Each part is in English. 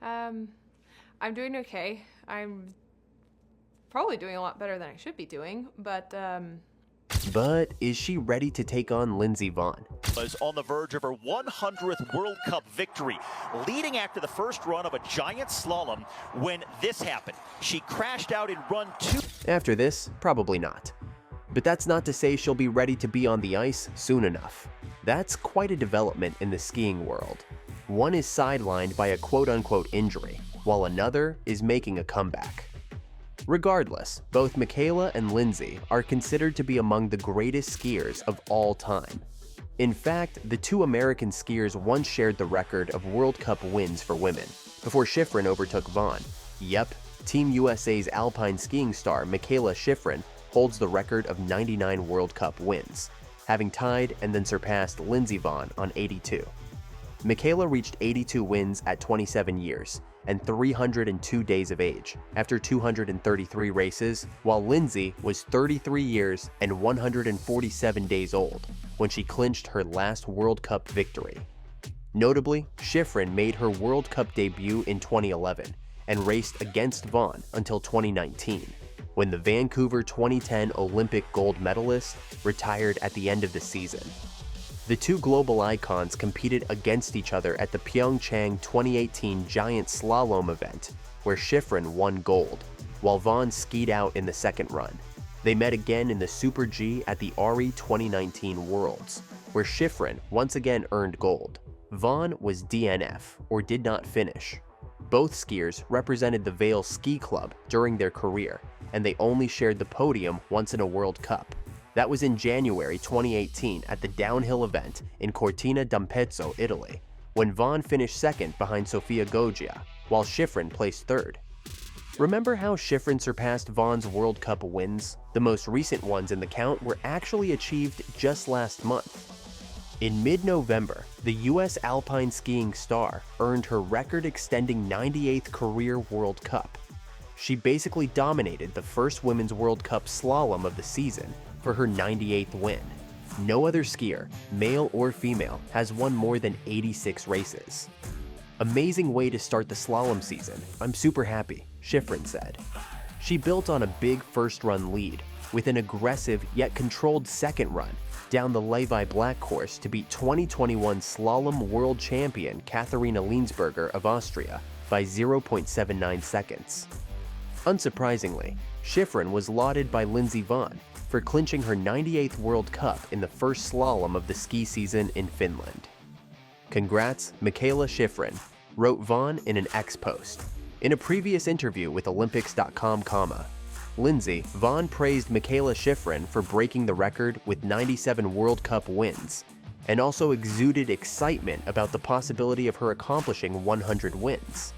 Um, I'm doing okay. I'm probably doing a lot better than I should be doing, But is she ready to take on Lindsey Vonn? Was on the verge of her 100th World Cup victory, leading after the first run of a giant slalom when this happened. She crashed out in run 2. After this, probably not. But that's not to say she'll be ready to be on the ice soon enough. That's quite a development in the skiing world. One is sidelined by a quote-unquote injury, while another is making a comeback. Regardless, both Mikaela and Lindsey are considered to be among the greatest skiers of all time. In fact, the two American skiers once shared the record of World Cup wins for women, before Shiffrin overtook Vonn. Yep, Team USA's alpine skiing star Mikaela Shiffrin holds the record of 99 World Cup wins, having tied and then surpassed Lindsey Vonn on 82. Mikaela reached 82 wins at 27 years and 302 days of age after 233 races, while Lindsey was 33 years and 147 days old when she clinched her last World Cup victory. Notably, Shiffrin made her World Cup debut in 2011 and raced against Vonn until 2019, when the Vancouver 2010 Olympic gold medalist retired at the end of the season. The two global icons competed against each other at the Pyeongchang 2018 giant slalom event, where Shiffrin won gold, while Vonn skied out in the second run. They met again in the Super G at the ARI 2019 Worlds, where Shiffrin once again earned gold. Vonn was DNF, or did not finish. Both skiers represented the Vail Ski Club during their career, and they only shared the podium once in a World Cup. That was in January 2018 at the downhill event in Cortina d'Ampezzo, Italy, when Vonn finished second behind Sofia Goggia, while Shiffrin placed third. Remember how Shiffrin surpassed Vonn's World Cup wins? The most recent ones in the count were actually achieved just last month. In mid-November, the US alpine skiing star earned her record-extending 98th career World Cup. She basically dominated the first Women's World Cup slalom of the season for her 98th win. No other skier, male or female, has won more than 86 races. Amazing way to start the slalom season. I'm super happy, Shiffrin said. She built on a big first-run lead with an aggressive yet controlled second run down the Levi Black course to beat 2021 slalom world champion Katharina Liensberger of Austria by 0.79 seconds. Unsurprisingly, Shiffrin was lauded by Lindsey Vonn for clinching her 98th World Cup in the first slalom of the ski season in Finland. Congrats, Mikaela Shiffrin, wrote Vonn in an X post. In a previous interview with Olympics.com, Lindsey Vonn praised Mikaela Shiffrin for breaking the record with 97 World Cup wins, and also exuded excitement about the possibility of her accomplishing 100 wins.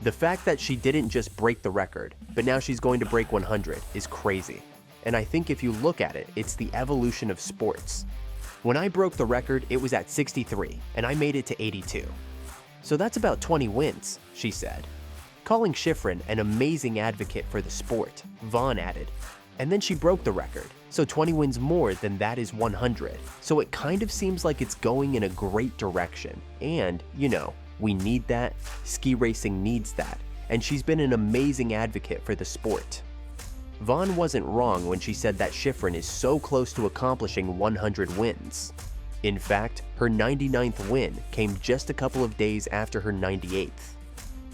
The fact that she didn't just break the record, but now she's going to break 100 is crazy. And I think if you look at it, it's the evolution of sports. When I broke the record, it was at 63, and I made it to 82. So that's about 20 wins, she said. Calling Shiffrin an amazing advocate for the sport, Vonn added, and then she broke the record, so 20 wins more than that is 100. So it kind of seems like it's going in a great direction. And, you know, we need that, ski racing needs that, and she's been an amazing advocate for the sport. Vonn wasn't wrong when she said that Shiffrin is so close to accomplishing 100 wins. In fact, her 99th win came just a couple of days after her 98th.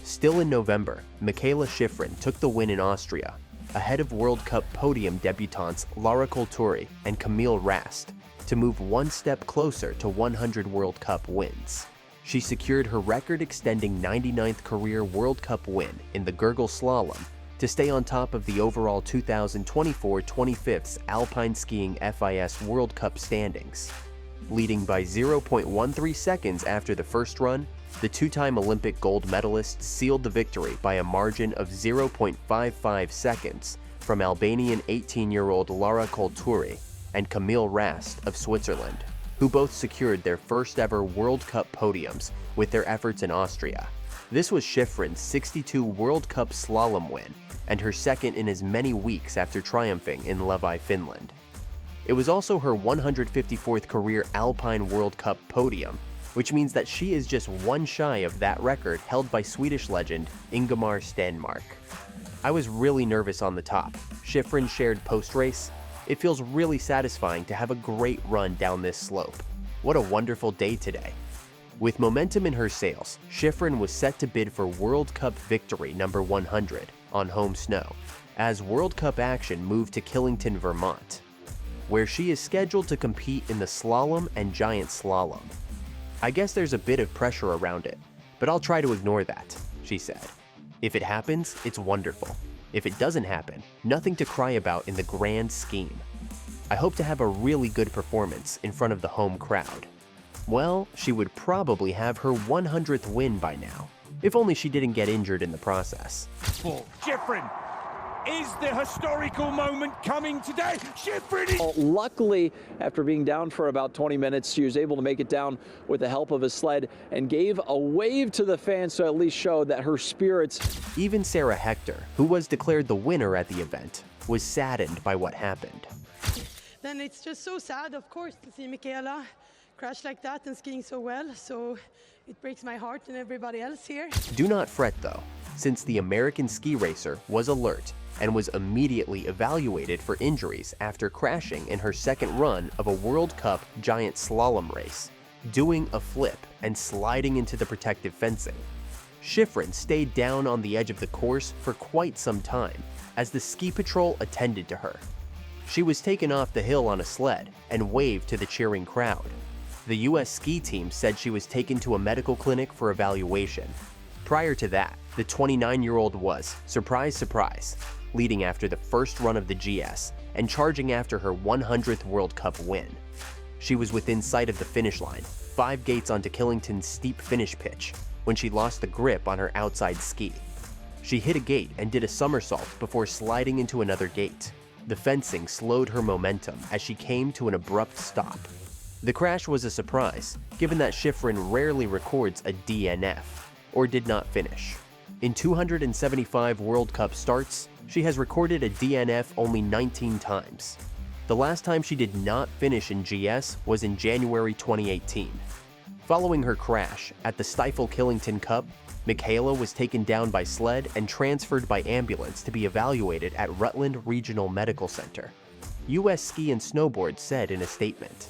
Still in November, Mikaela Shiffrin took the win in Austria, ahead of World Cup podium debutantes Lara Colturi and Camille Rast, to move one step closer to 100 World Cup wins. She secured her record-extending 99th career World Cup win in the Gurgel Slalom to stay on top of the overall 2024 25th Alpine Skiing FIS World Cup standings. Leading by 0.13 seconds after the first run, the two-time Olympic gold medalist sealed the victory by a margin of 0.55 seconds from Albanian 18-year-old Lara Colturi and Camille Rast of Switzerland, who both secured their first-ever World Cup podiums with their efforts in Austria. This was Shiffrin's 62 World Cup slalom win, and her second in as many weeks after triumphing in Levi, Finland. It was also her 154th career Alpine World Cup podium, which means that she is just one shy of that record held by Swedish legend Ingemar Stenmark. I was really nervous on the top. Shiffrin shared post-race, "It feels really satisfying to have a great run down this slope. What a wonderful day today." With momentum in her sails, Shiffrin was set to bid for World Cup victory number 100 on home snow, as World Cup action moved to Killington, Vermont, where she is scheduled to compete in the slalom and giant slalom. "I guess there's a bit of pressure around it, but I'll try to ignore that," she said. "If it happens, it's wonderful. If it doesn't happen, nothing to cry about in the grand scheme. I hope to have a really good performance in front of the home crowd." Well, she would probably have her 100th win by now, if only she didn't get injured in the process. Shiffrin, is the historical moment coming today? Shiffrin is... Luckily, after being down for about 20 minutes, she was able to make it down with the help of a sled and gave a wave to the fans to at least show that her spirits... Even Sarah Hector, who was declared the winner at the event, was saddened by what happened. Then it's just so sad, of course, to see Mikaela crash like that and skiing so well, so it breaks my heart and everybody else here. Do not fret though, since the American ski racer was alert and was immediately evaluated for injuries after crashing in her second run of a World Cup giant slalom race, doing a flip and sliding into the protective fencing. Shiffrin stayed down on the edge of the course for quite some time as the ski patrol attended to her. She was taken off the hill on a sled and waved to the cheering crowd. The US ski team said she was taken to a medical clinic for evaluation. Prior to that, the 29-year-old was, surprise, surprise, leading after the first run of the GS and charging after her 100th World Cup win. She was within sight of the finish line, 5 gates onto Killington's steep finish pitch, when she lost the grip on her outside ski. She hit a gate and did a somersault before sliding into another gate. The fencing slowed her momentum as she came to an abrupt stop. The crash was a surprise, given that Shiffrin rarely records a DNF, or did not finish. In 275 World Cup starts, she has recorded a DNF only 19 times. The last time she did not finish in GS was in January 2018. Following her crash at the Stifle Killington Cup, Mikaela was taken down by sled and transferred by ambulance to be evaluated at Rutland Regional Medical Center. US Ski and Snowboard said in a statement,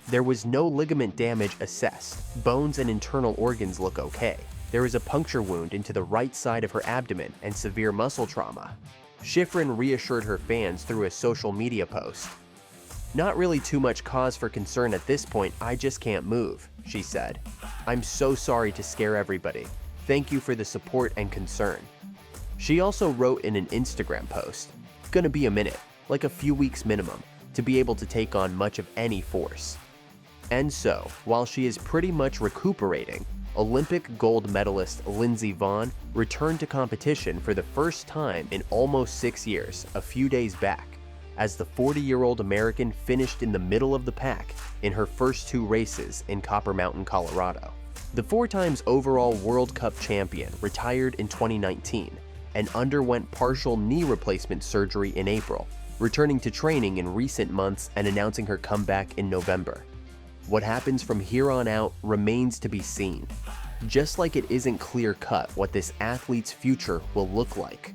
"There was no ligament damage assessed. Bones and internal organs look okay. There is a puncture wound into the right side of her abdomen and severe muscle trauma." Shiffrin reassured her fans through a social media post. "Not really too much cause for concern at this point, I just can't move," she said. "I'm so sorry to scare everybody. Thank you for the support and concern." She also wrote in an Instagram post, "Gonna be a minute, like a few weeks minimum, to be able to take on much of any force." And so, while she is pretty much recuperating, Olympic gold medalist Lindsey Vonn returned to competition for the first time in almost 6 years a few days back, as the 40-year-old American finished in the middle of the pack in her first 2 races in Copper Mountain, Colorado. The 4 times overall World Cup champion retired in 2019 and underwent partial knee replacement surgery in April, returning to training in recent months and announcing her comeback in November. What happens from here on out remains to be seen. Just like it isn't clear-cut what this athlete's future will look like,